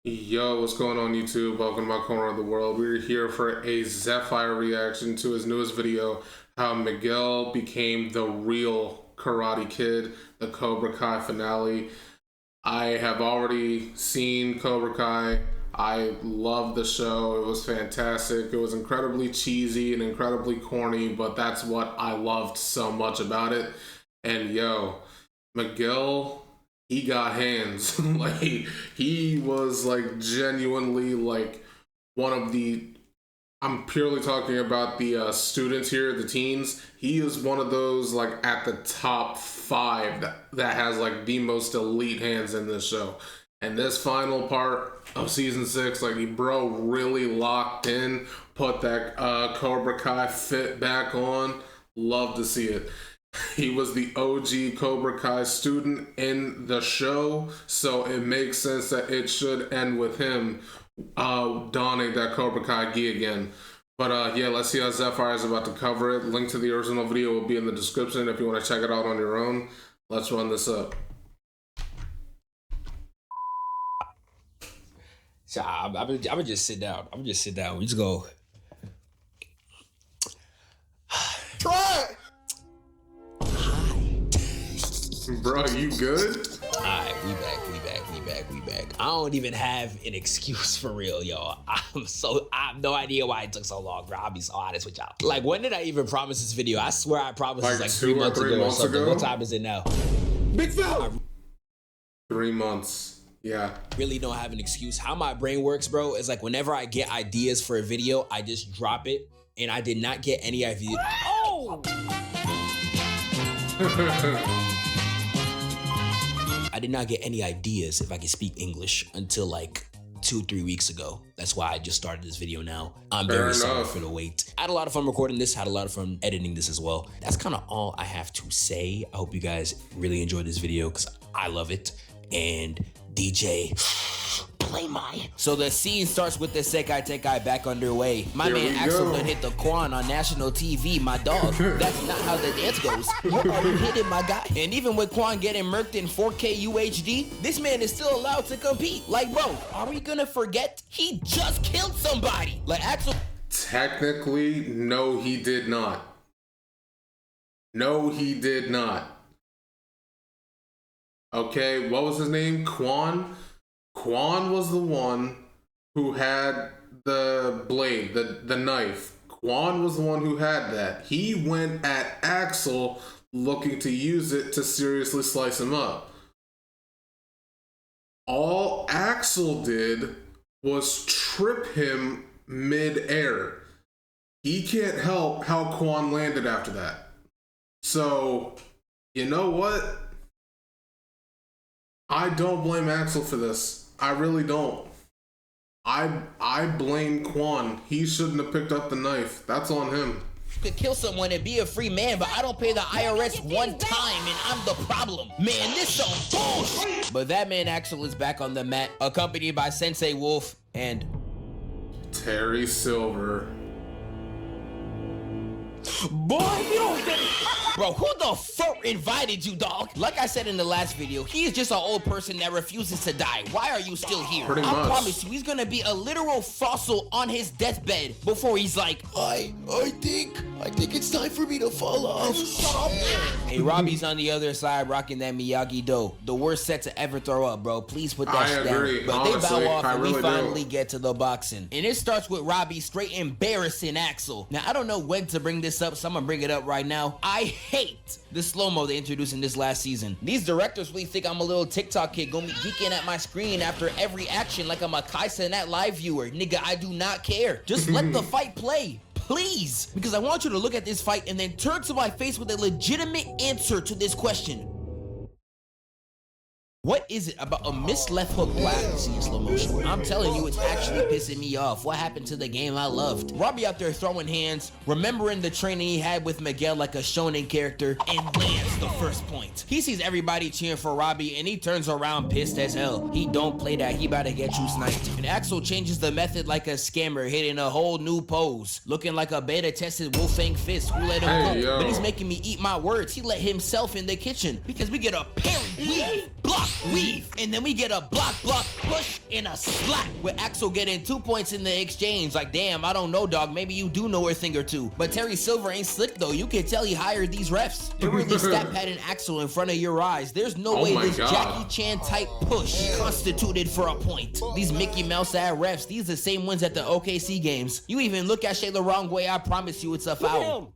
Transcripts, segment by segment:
Yo, what's going on YouTube? Welcome to my corner of the world. We're here for a Zephfire reaction to his newest video, how Miguel became the real Karate Kid, the Cobra Kai finale. I have already seen Cobra Kai. I loved the show. It was fantastic. It was incredibly cheesy and incredibly corny, but that's what I loved so much about it. And yo, Miguel, he got hands. Like, he was like genuinely like one of the, I'm purely talking about the students here, the teens. He is one of those like at the top 5 that has like the most elite hands in this show. And this final part of season 6, like, bro really locked in, put that Cobra Kai fit back on. Love to see it. He was the OG Cobra Kai student in the show, so it makes sense that it should end with him donning that Cobra Kai gi again. But yeah, let's see how Zephfire is about to cover it. Link to the original video will be in the description if you want to check it out on your own. Let's run this up. So I'm gonna just sit down. I'm gonna just sit down. We just go. Try it. Bro, you good? Alright, we back. I don't even have an excuse for real, y'all. I have no idea why it took so long, bro. I'll be so honest with y'all. Like, when did I even promise this video? I swear I promised this like 3 months ago or something. What time is it now? Big Phil! 3 months. Yeah. Really don't have an excuse. How my brain works, bro, is like whenever I get ideas for a video, I just drop it. And I did not get any ideas. Oh! I did not get any ideas, if I can speak English, until like 2-3 weeks ago. That's why I just started this video now. I'm very sorry for the wait. I had a lot of fun recording this, had a lot of fun editing this as well. That's kind of all I have to say. I hope you guys really enjoyed this video because I love it. And DJ, play my. So the scene starts with the Sekai Tekai back underway. My man Axel done hit the Quan on national TV, my dog. That's not how the dance goes. What are you hitting, my guy? And even with Quan getting murked in 4K UHD, this man is still allowed to compete. Like, bro, are we gonna forget? He just killed somebody. Like, Axel. Technically, no, he did not. No, he did not. Okay, what was his name? Quan? Quan was the one who had the blade, the knife. Quan was the one who had that. He went at Axel looking to use it to seriously slice him up. All Axel did was trip him mid-air. He can't help how Quan landed after that. So, you know what? I don't blame Axel for this. I really don't. I blame Quan. He shouldn't have picked up the knife. That's on him. Could kill someone and be a free man, but I don't pay the IRS one time and I'm the problem. Man, this some bullshit. But that man Axel is back on the mat, accompanied by Sensei Wolf and Terry Silver. Boy, you don't get it. Bro, who the fuck invited you, dog? Like I said in the last video, he is just an old person that refuses to die. Why are you still here? Pretty much. I promise you, he's gonna be a literal fossil on his deathbed before he's like, I think it's time for me to fall off. Hey, Robbie's on the other side rocking that Miyagi-Do. The worst set to ever throw up, bro. Please put that shit down. But honestly, they bow off and we finally get to the boxing. And it starts with Robbie straight embarrassing Axel. Now, I don't know when to bring this up, so I'm gonna bring it up right now. I hate the slow-mo they introduced in this last season. These directors really think I'm a little TikTok kid gonna be geeking at my screen after every action like I'm a Kaizenat live viewer. Nigga, I do not care. Just let the fight play. Please, because I want you to look at this fight and then turn to my face with a legitimate answer to this question. What is it about a missed left hook blast in slow motion? I'm telling you, it's actually pissing me off. What happened to the game I loved? Robbie out there throwing hands, remembering the training he had with Miguel like a shonen character, and lands the first point. He sees everybody cheering for Robbie, and he turns around pissed as hell. He don't play that. He about to get you sniped. And Axel changes the method like a scammer, hitting a whole new pose, looking like a beta-tested Wolfang fist. Who let him go? But he's making me eat my words. He let himself in the kitchen because we get a parry, weave, block, weave, and then we get a block, push, and a slap, with Axel getting 2 points in the exchange. Like, damn, I don't know, dog. Maybe you do know a thing or two. But Terry Silver ain't slick, though. You can tell he hired these refs. They really stat padding Axel in front of your eyes. There's no way this Jackie Chan type push constituted for a point. These Mickey Mouse ad refs, these are the same ones at the OKC games. You even look at Shay the wrong way, I promise you it's a foul.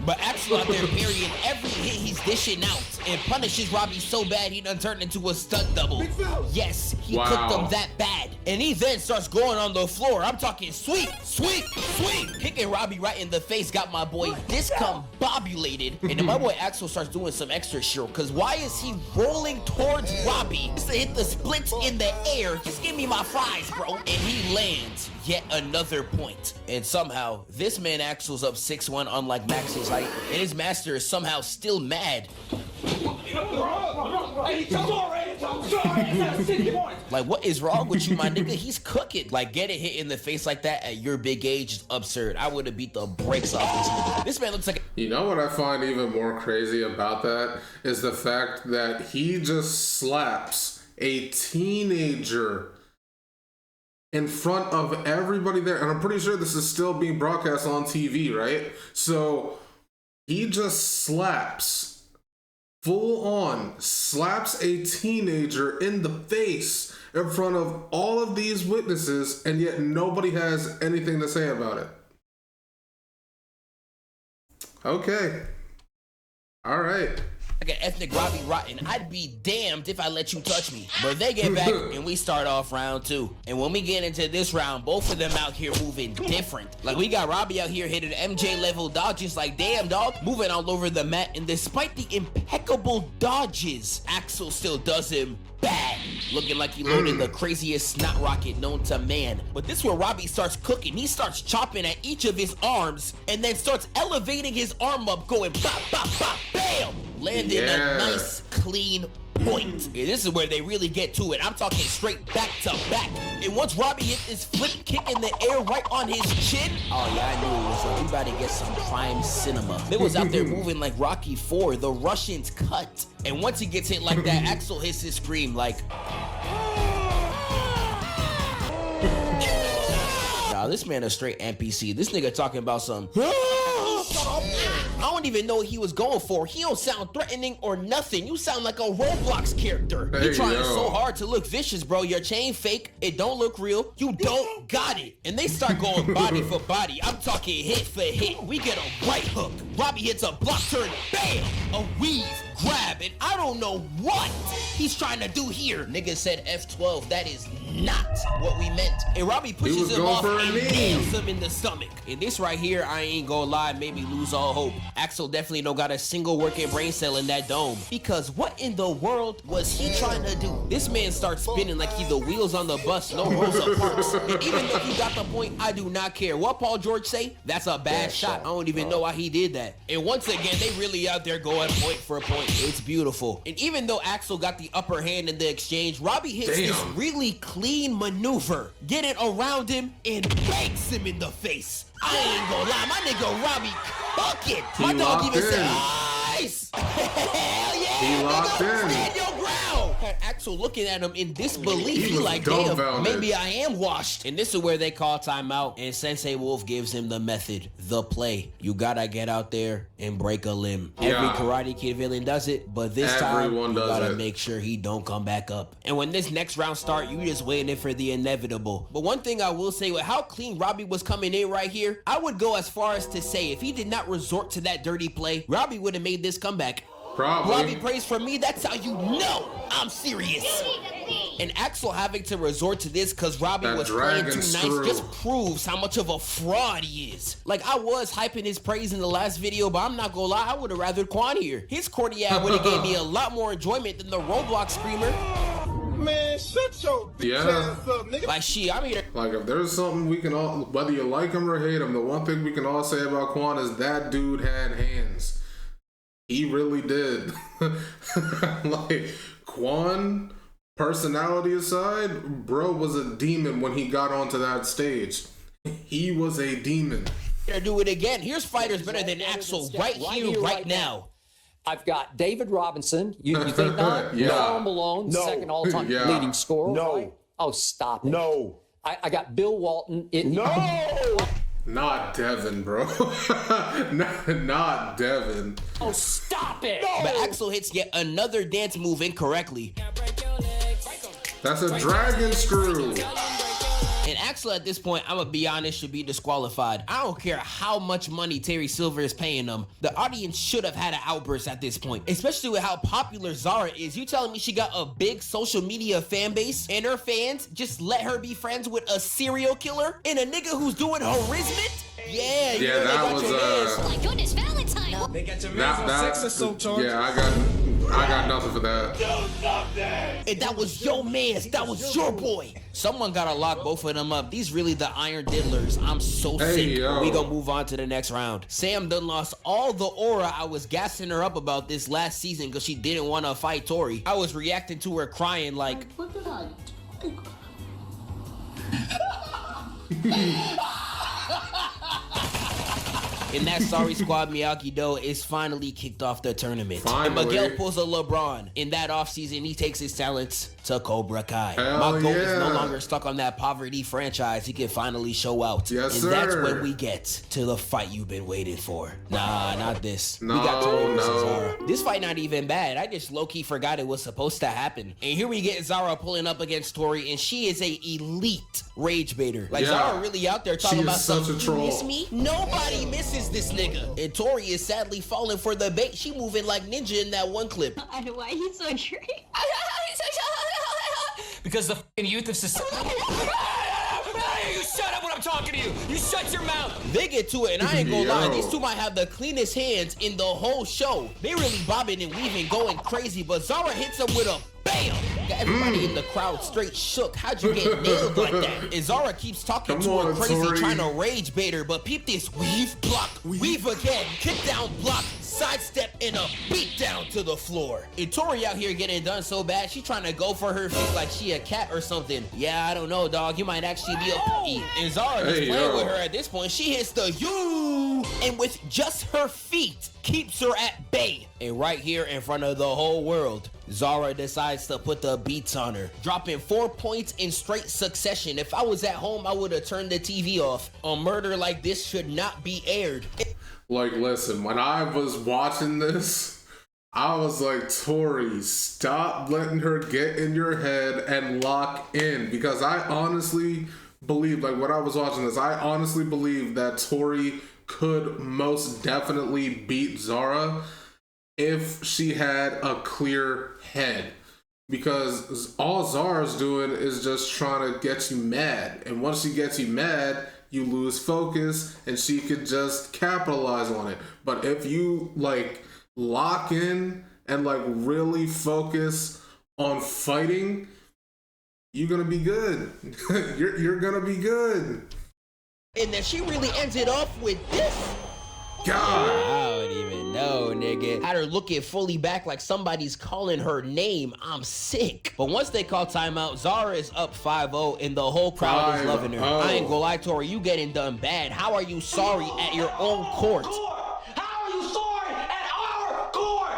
But Axel out there parrying every hit he's dishing out and punishes Robbie so bad he done turned into a stunt double. Yes, he cooked him that bad. And he then starts going on the floor. I'm talking sweep. Kicking Robbie right in the face got my boy discombobulated. And then my boy Axel starts doing some extra shit. Cause why is he rolling towards Robbie just to hit the splits in the air? Just give me my fries, bro. And he lands yet another point. And somehow, this man Axel's up 6-1 unlike Max's height. And his master is somehow still mad. Like, what is wrong with you, my nigga? He's cooking. Like, getting hit in the face like that at your big age is absurd. I would have beat the brakes off this nigga. This man looks like You know what I find even more crazy about that is the fact that he just slaps a teenager in front of everybody there. And I'm pretty sure this is still being broadcast on TV, right? So he just full on slaps a teenager in the face in front of all of these witnesses, and yet nobody has anything to say about it. Okay. All right. an ethnic Robbie Rotten. I'd be damned if I let you touch me. But they get back and we start off round 2. And when we get into this round, both of them out here moving different. Like, we got Robbie out here hitting MJ level dodges like, damn, dog, moving all over the mat. And despite the impeccable dodges, Axel still does him bad, looking like he loaded the craziest snot rocket known to man. But this is where Robbie starts cooking. He starts chopping at each of his arms and then starts elevating his arm up, going bop, bop, bop, bam, landing a nice, clean point. And this is where they really get to it. I'm talking straight back to back. And once Robbie hit this flip kick in the air right on his chin, oh yeah, I knew it was up. We about to get some prime cinema. They was out there moving like Rocky IV. The Russians cut. And once he gets hit like that, Axel hits his scream like, nah, this man a straight NPC. This nigga talking about some, I don't even know what he was going for. He don't sound threatening or nothing. You sound like a Roblox character. Hey, you trying so hard to look vicious, bro. Your chain fake. It don't look real. You don't got it. And they start going body for body. I'm talking hit for hit. We get a right hook. Robbie hits a block turn. Bam! A weave. Grab. And I don't know what he's trying to do here. Nigga said F12. That is not what we meant. And Robbie pushes him off and nails him in the stomach. And this right here, I ain't gonna lie, made me lose all hope. Axel definitely don't got a single working brain cell in that dome. Because what in the world was he trying to do? This man starts spinning like he the wheels on the bus, no Rosa Parks. And even though he got the point, I do not care. What Paul George say? That's a bad shot. I don't even know why he did that. And once again, they really out there going point for point. It's beautiful. And even though Axel got the upper hand in the exchange, Robbie hits this really clean maneuver, getting around him and banks him in the face. I ain't gonna lie, my nigga Robbie cooking. My dog even said, nice. Hell yeah, he locked in. Stand your ground. And Axel looking at him in disbelief. He like, damn, maybe I am washed. And this is where they call timeout. And Sensei Wolf gives him the method, the play. You gotta get out there and break a limb. Every Karate Kid villain does it, but this time you gotta make sure he don't come back up. And when this next round start, you just waiting for the inevitable. But one thing I will say, with how clean Robbie was coming in right here, I would go as far as to say if he did not resort to that dirty play, Robbie would have made this comeback. Probably. Robbie prays for me, that's how you know I'm serious. And Axel having to resort to this because Robbie was playing too nice just proves how much of a fraud he is. Like, I was hyping his praise in the last video, but I'm not gonna lie, I would have rathered Quan here. His corny ad would have gave me a lot more enjoyment than the Roblox screamer. Man, shut your bitch ass up, nigga. Like, shit, I'm here. Like, if there's something we can all, whether you like him or hate him, the one thing we can all say about Quan is that dude had hands. He really did. Like, Quan, personality aside, bro was a demon when he got onto that stage. He was a demon. Do it again. Here's fighters better than Axel right here, right now. I've got David Robinson. You think not? Yeah. Karl Malone, No. second all-time Yeah. leading scorer. No. Right? Oh, stop it. No. I got Bill Walton. No. Not Devin, bro. not Devin. Oh, stop it. But Axel hits yet another dance move incorrectly. That's a dragon screw. And Axel at this point, I'm gonna be honest, should be disqualified. I don't care how much money Terry Silver is paying them. The audience should have had an outburst at this point, especially with how popular Zara is. You telling me she got a big social media fan base and her fans just let her be friends with a serial killer and a nigga who's doing harassment? Yeah, you know they that got was your hands. Oh my goodness, Valentine! They got your man on sex assault charges. Yeah, I got nothing for that. And that was your man's, that was your boy. Someone gotta lock both of them up. These really the Iron Diddlers. I'm so sick. Yo. We gonna move on to the next round. Sam done lost all the aura I was gassing her up about this last season because she didn't want to fight Tori. I was reacting to her crying like, What did I do? and that sorry squad Miyagi-Do is finally kicked off the tournament. Finally. And Miguel pulls a LeBron. In that offseason, he takes his talents to Cobra Kai. Hell My goal is no yeah. longer stuck on that poverty franchise. He can finally show out. Yes, and that's sir. when we get to the fight you've been waiting for. Nah, not this. No, we got Tori versus no. Zara. This fight not even bad. I just low-key forgot it was supposed to happen. And here we get Zara pulling up against Tori, and she is a elite rage baiter. Like Yeah. Zara really out there talking She is about such some, a "You troll." miss me?" Nobody misses this nigga. And Tori is sadly falling for the bait. She moving like ninja in that one clip. I know why he's so great. Because the fucking youth of society. You shut up when I'm talking to you. You shut your mouth. They get to it, and I ain't gonna lie, Yo. these two might have the cleanest hands in the whole show. They really bobbing and weaving, going crazy, but Zara hits them with a bam. Got everybody in the crowd straight shook. How'd you get nailed like that? And Zara keeps talking Come to her on, crazy, Tori. trying to rage bait her, but peep this: weave, block, weave again, kick down, block, sidestep, and a beat down to the floor. And Tori out here getting done so bad, she trying to go for her feet like she a cat or something. Yeah, I don't know, dog. You might actually be a puppy. And Zara just Hey, playing yo. with her at this point. She hits the you, and with just her feet, keeps her at bay. And right here in front of the whole world, Zara decides to put the beats on her, dropping 4 points in straight succession. If I was at home, I would have turned the TV off. A murder like this should not be aired. Like, listen, when I was watching this, I was like, Tori, stop letting her get in your head and lock in. Because I honestly believe, like, when I was watching this, I honestly believe that Tori could most definitely beat Zara if she had a clear head. Because all Zara's doing is just trying to get you mad. And once she gets you mad, you lose focus and she could just capitalize on it. But if you like lock in and like really focus on fighting, you're gonna be good. you're gonna be good. And then she really ends it off with this. God. I don't even know, nigga. Had her looking fully back like somebody's calling her name. I'm sick. But once they call timeout, Zara is up 5-0 and the whole crowd is loving her. 5-0. I ain't gonna lie, Tori, you getting done bad. How are you sorry at your own court? How are you sorry at our court?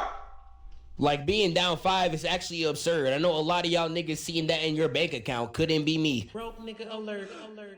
Like, being down 5 is actually absurd. I know a lot of y'all niggas seeing that in your bank account. Couldn't be me. Broke nigga alert.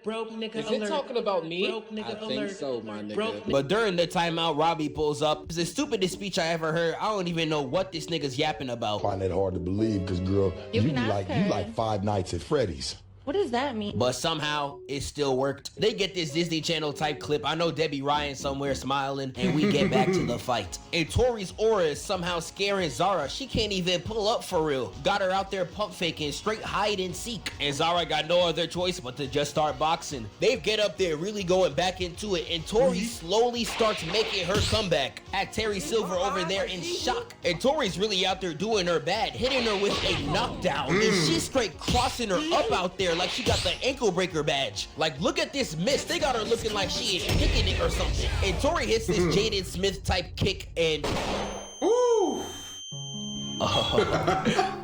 Broke nigga Is alert. it talking about me? Broke nigga I think alert. so, my nigga. Broke But during the timeout, Robbie pulls up. It's the stupidest speech I ever heard. I don't even know what this nigga's yapping about. Find that hard to believe because, girl, You you can be ask like her. you like Five Nights at Freddy's. What does that mean? But somehow, it still worked. They get this Disney Channel type clip. I know Debbie Ryan somewhere smiling, and we get back to the fight. And Tori's aura is somehow scaring Zara. She can't even pull up for real. Got her out there pump faking, straight hide and seek. And Zara got no other choice but to just start boxing. They get up there really going back into it, and Tori slowly starts making her comeback. Had Terry Silver over there in shock. And Tori's really out there doing her bad, hitting her with a knockdown. And she's straight crossing her up out there like she got the ankle breaker badge. Like, look at this miss. They got her looking like she is kicking it or something. And Tori hits this Jaden Smith type kick and Ooh.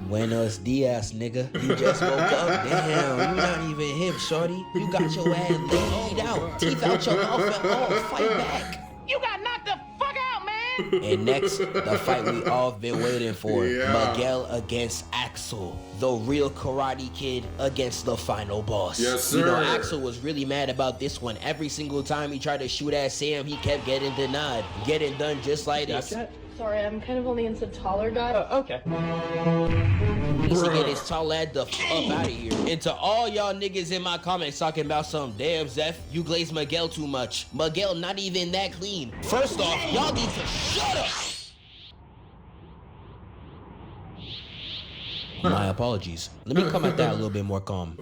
Buenos dias, nigga. You just woke up. Damn, you not even him, shorty. You got your ass laid out, teeth out your mouth and all. Fight back. You got knocked the fuck out, man. And next, the fight we all been waiting for. Yeah. Miguel against Axel. The real Karate Kid against the final boss. Yes, sir. You know, Axel was really mad about this one. Every single time he tried to shoot at Sam, he kept getting denied. Getting done just like this. Sorry, I'm kind of on the inside taller guy. Okay. He needs to get his tall lad the f up out of here. And to all y'all niggas in my comments talking about some damn Zeph, you glaze Miguel too much. Miguel not even that clean. First off, y'all need to shut up. My apologies. Let me come at that a little bit more calm.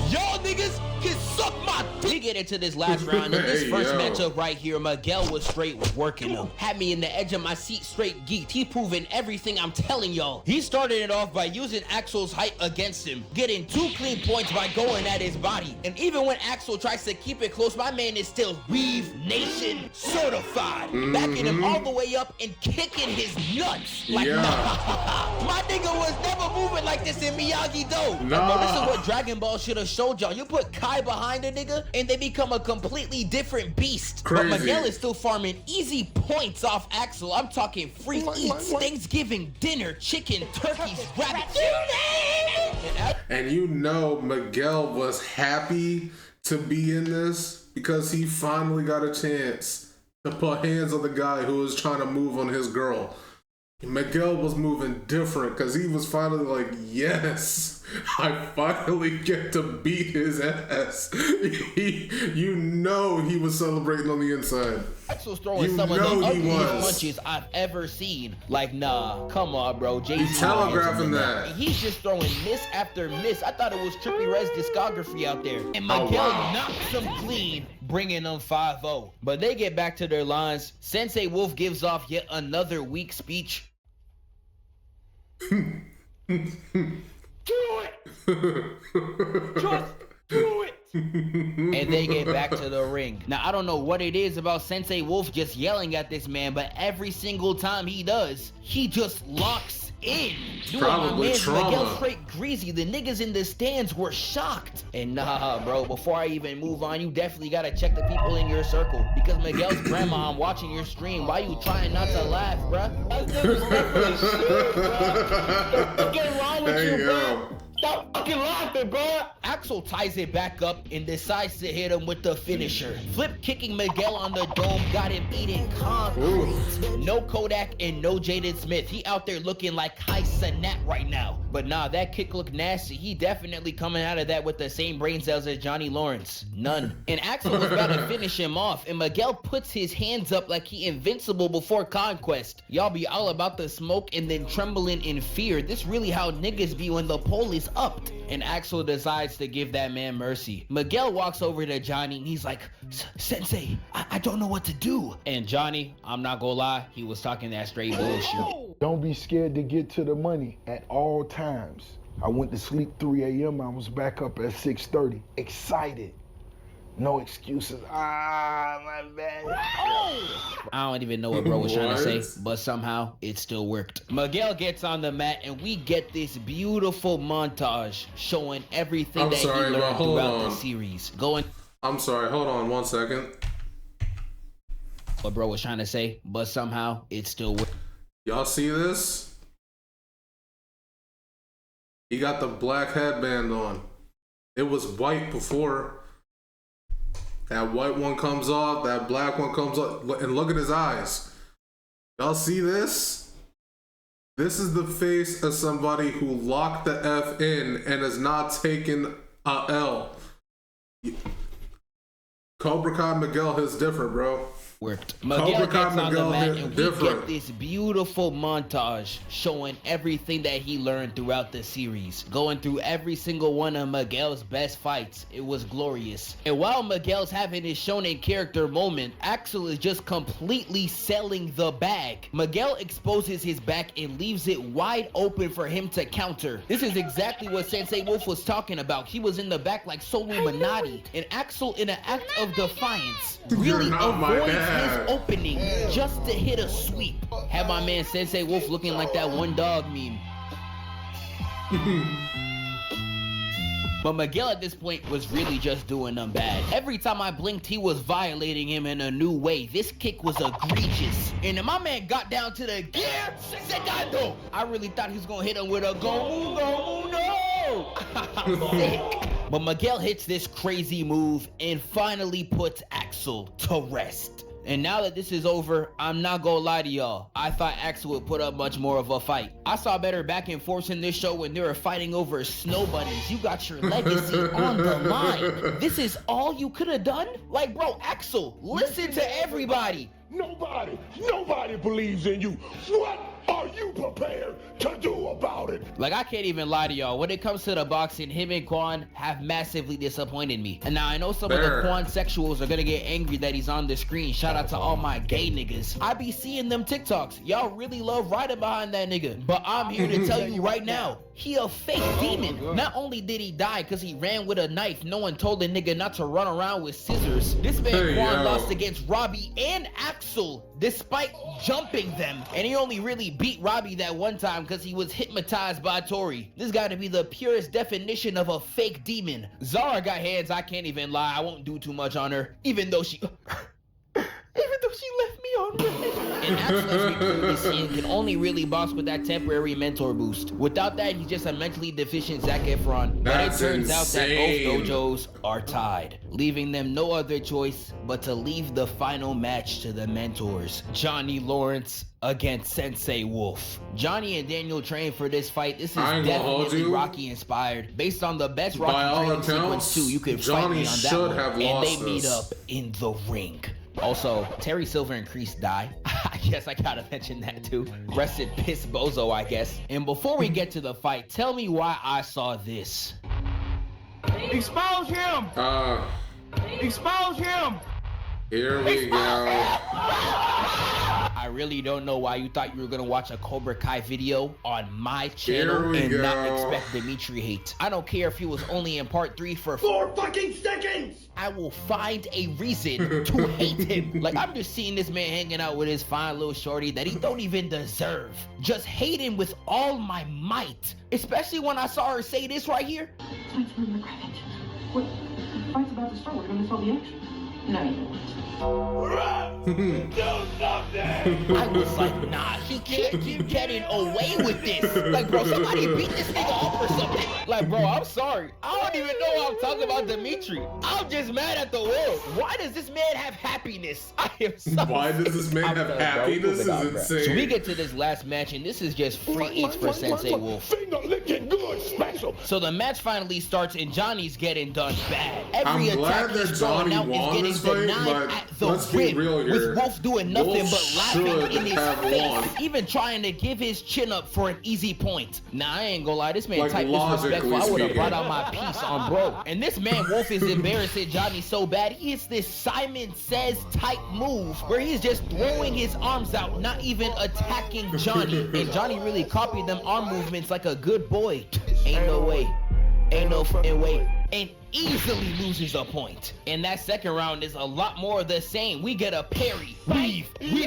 Y'all niggas can suck my dick. We get into this last round. In this first matchup right here, Miguel was straight working him. Had me in the edge of my seat straight geeked. He proving everything I'm telling y'all. He started it off by using Axel's height against him, getting 2 clean points by going at his body. And even when Axel tries to keep it close, my man is still Weave Nation certified. Backing him all the way up and kicking his nuts. Like, my nigga was never moving like this in Miyagi-Do. Bro, this is what Dragon Ball should have showed y'all. You put Kai behind a nigga and they become a completely different beast. Crazy. But Miguel is still farming easy points off Axel. I'm talking free eats, Thanksgiving dinner, chicken, turkeys, rabbits. And you know Miguel was happy to be in this because he finally got a chance to put hands on the guy who was trying to move on his girl. Miguel was moving different because he was finally like, yes, I finally get to beat his ass. You know he was celebrating on the inside. Axel's throwing some of the ugliest punches I've ever seen. Like, nah, come on, bro. He's telegraphing that. He's just throwing miss after miss. I thought it was Trippie Redd's discography out there. And Miguel knocks him clean, bringing them 5-0. But they get back to their lines. Sensei Wolf gives off yet another weak speech. Do it! Just do it! And they get back to the ring. Now, I don't know what it is about Sensei Wolf just yelling at this man, but every single time he does, he just locks in. Probably trauma. Miguel straight greasy. The niggas in the stands were shocked. And nah, bro, before I even move on, you definitely gotta check the people in your circle. Because Miguel's grandma, I'm watching your stream. Why you trying not to laugh, bruh? That's disrespectful shit, bruh. What's getting wrong with you, bro? Stop fucking laughing, bro. Axel ties it back up and decides to hit him with the finisher. Flip kicking Miguel on the dome got him eating concrete. No Kodak and no Jaden Smith. He out there looking like Kai Cenat right now. But nah, that kick looked nasty. He definitely coming out of that with the same brain cells as Johnny Lawrence. None. And Axel was about to finish him off, and Miguel puts his hands up like he invincible before conquest. Y'all be all about the smoke and then trembling in fear. This really how niggas be when the pole is upped. And Axel decides to give that man mercy. Miguel walks over to Johnny and he's like, Sensei, I don't know what to do. And Johnny, I'm not gonna lie, he was talking that straight bullshit. Don't be scared to get to the money at all times. I went to sleep 3 a.m. I was back up at 6:30. Excited. No excuses. My bad. I don't even know what bro was trying to say, but somehow it still worked. Miguel gets on the mat and we get this beautiful montage showing everything that he learned throughout the series. I'm sorry, hold on 1 second. What bro was trying to say, but somehow it still worked. Y'all see this? He got the black headband on. It was white before. That white one comes off, that black one comes up, and look at his eyes. Y'all see this? This is the face of somebody who locked the F in and has not taken a L. Cobra Kai Miguel is different, bro. Worked. Miguel gets on the mat and we get this beautiful montage showing everything that he learned throughout the series. Going through every single one of Miguel's best fights. It was glorious. And while Miguel's having his shonen character moment, Axel is just completely selling the bag. Miguel exposes his back and leaves it wide open for him to counter. This is exactly what Sensei Wolf was talking about. He was in the back like Soluminati. And Axel, in an act of defiance, really avoids his opening just to hit a sweep. Have my man Sensei Wolf looking like that one dog meme. But Miguel at this point was really just doing them bad. Every time I blinked, he was violating him in a new way. This kick was egregious. And then my man got down to the gear secando. I really thought he was gonna hit him with a go, no. Sick. But Miguel hits this crazy move and finally puts Axel to rest. And now that this is over, I'm not gonna lie to y'all. I thought Axel would put up much more of a fight. I saw better back and forth in this show when they were fighting over snow bunnies. You got your legacy on the line. This is all you could have done? Like, bro, Axel, listen to everybody. Nobody believes in you. What are you prepared to do about it? Like, I can't even lie to y'all. When it comes to the boxing, him and Quan have massively disappointed me. And now I know some of the Quan sexuals are gonna get angry that he's on the screen. Shout out to all my gay niggas. I be seeing them TikToks. Y'all really love riding behind that nigga. But I'm here to tell you right now, he a fake demon. Not only did he die because he ran with a knife, no one told the nigga not to run around with scissors. This man Quan lost against Robbie and Axel despite jumping them. And he only really beat Robbie that one time because he was hypnotized by Tori. This gotta be the purest definition of a fake demon. Zara got hands, I can't even lie. I won't do too much on her. Even though she left me on red. And Axel, as we clearly seen, can only really box with that temporary mentor boost. Without that, he's just a mentally deficient Zac Efron. But it turns out that both dojos are tied, leaving them no other choice but to leave the final match to the mentors, Johnny Lawrence against Sensei Wolf. Johnny and Daniel trained for this fight. This is definitely Rocky inspired. Based on the best Rocky training sequence too, you could fight me on that one. And they meet up in the ring. Also, Terry Silver and Kreese die. I guess I gotta mention that too. Rested piss bozo, I guess. And before we get to the fight, tell me why I saw this. Expose him! Expose him! Here we go. I really don't know why you thought you were gonna watch a Cobra Kai video on my channel and not expect Dimitri hate. I don't care if he was only in part 3 for 4 fucking seconds! I will find a reason to hate him. Like, I'm just seeing this man hanging out with his fine little shorty that he don't even deserve. Just hate him with all my might. Especially when I saw her say this right here. Fight's from the credit. Wait, the fight's about to start. We're gonna miss all the action. No, you don't. Do something! I was like, nah, he can't keep getting away with this. Like, bro, somebody beat this nigga up or something. Like, bro, I'm sorry. I don't even know why I'm talking about Dimitri. I'm just mad at the world. Why does this man have happiness? I am so Why does this man have happiness? This is insane. So we get to this last match, and this is just free eats for Sensei Wolf. Finger licking good special. So the match finally starts, and Johnny's getting done bad. I'm Every glad attack that he's throwing Johnny out won is this getting fight, denied but at the let's be rim, real here. with Wolf doing nothing Wolf but laughing in his should face, have won. even trying to give his chin up for an easy point. Nah, I ain't gonna lie, this man Like, type disrespectful. I would have speaking. brought out my piece on bro. And this man Wolf is embarrassing Johnny so bad, he hits this Simon Says type move where he's just throwing his arms out, not even attacking Johnny. And Johnny really copied them arm movements like a good boy. Ain't no way. Ain't no fucking way. And easily loses a point. And that second round is a lot more of the same. We get a parry, weave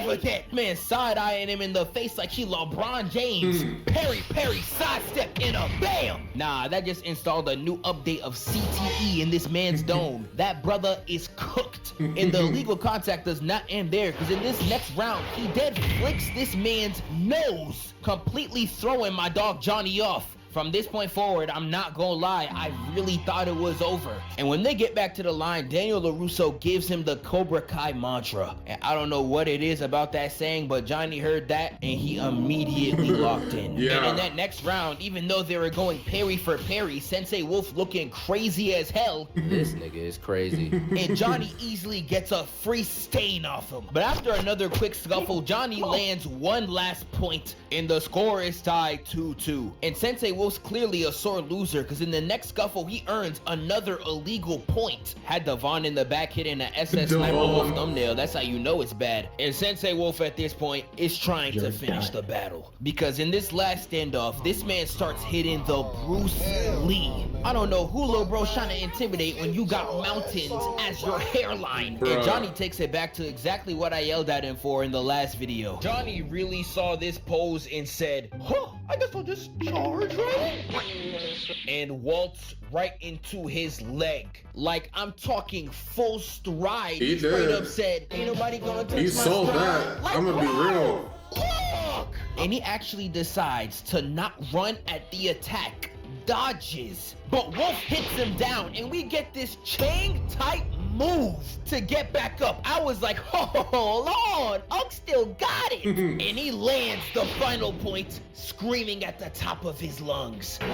again. Man side-eyeing him in the face like he LeBron James. Parry, sidestep, and a bam. Nah, that just installed a new update of CTE in this man's dome. That brother is cooked. And the illegal contact does not end there, because in this next round, he dead flicks this man's nose, completely throwing my dog Johnny off. From this point forward, I'm not gonna lie, I really thought it was over. And when they get back to the line, Daniel LaRusso gives him the Cobra Kai mantra. And I don't know what it is about that saying, but Johnny heard that and he immediately locked in. Yeah. And in that next round, even though they were going parry for parry, Sensei Wolf looking crazy as hell. This nigga is crazy. And Johnny easily gets a free stain off him. But after another quick scuffle, Johnny lands one last point and the score is tied 2-2. And Sensei Wolf's clearly a sore loser, because in the next scuffle he earns another illegal point. Had Devon in the back hitting an SS Sniper Wolf thumbnail, that's how you know it's bad. And Sensei Wolf at this point is trying to finish the battle, because in this last standoff, this man starts hitting the Bruce Lee. I don't know who little bro's trying to intimidate when you got mountains as your hairline. And Johnny takes it back to exactly what I yelled at him for in the last video. Johnny really saw this pose and said, huh, I guess I'll just charge right in. and waltz right into his leg. Like, I'm talking full stride. He Straight did. up said, ain't nobody gonna touch He my sold stride. that. Like, I'm gonna be real. Look! And he actually decides to not run at the attack. Dodges, but Wolf hits him down, and we get this chain type move to get back up. I was like, hold on, Ugg still got it. And he lands the final point, screaming at the top of his lungs. The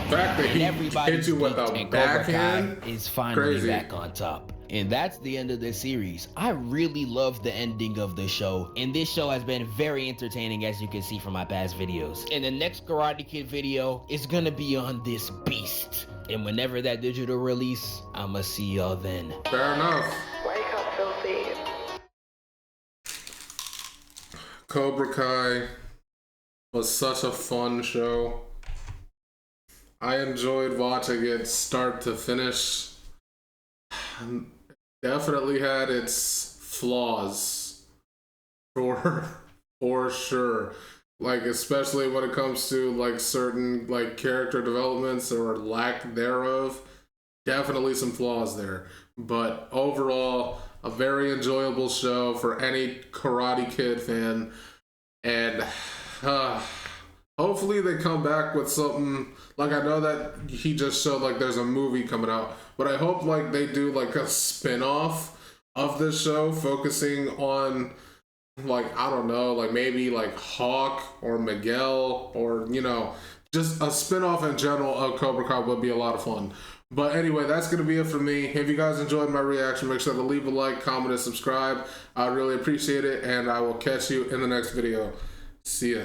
fact that he hit you with a backhand is finally crazy. back on top. And that's the end of the series. I really love the ending of the show, and this show has been very entertaining, as you can see from my past videos. And the next Karate Kid video is gonna be on this beast. And whenever that digital release, I'ma see y'all then. Fair enough. Wake up, filthy. Cobra Kai was such a fun show. I enjoyed watching it start to finish. Definitely had its flaws, for sure. Like, especially when it comes to like certain like character developments or lack thereof. Definitely some flaws there. But overall, a very enjoyable show for any Karate Kid fan. And hopefully they come back with something. Like, I know that he just showed like there's a movie coming out, but I hope like they do like a spin-off of this show focusing on like, I don't know, like maybe like Hawk or Miguel, or, you know, just a spin-off in general of Cobra Kai would be a lot of fun. But anyway, that's going to be it for me. If you guys enjoyed my reaction, make sure to leave a like, comment, and subscribe. I really appreciate it, and I will catch you in the next video. See ya.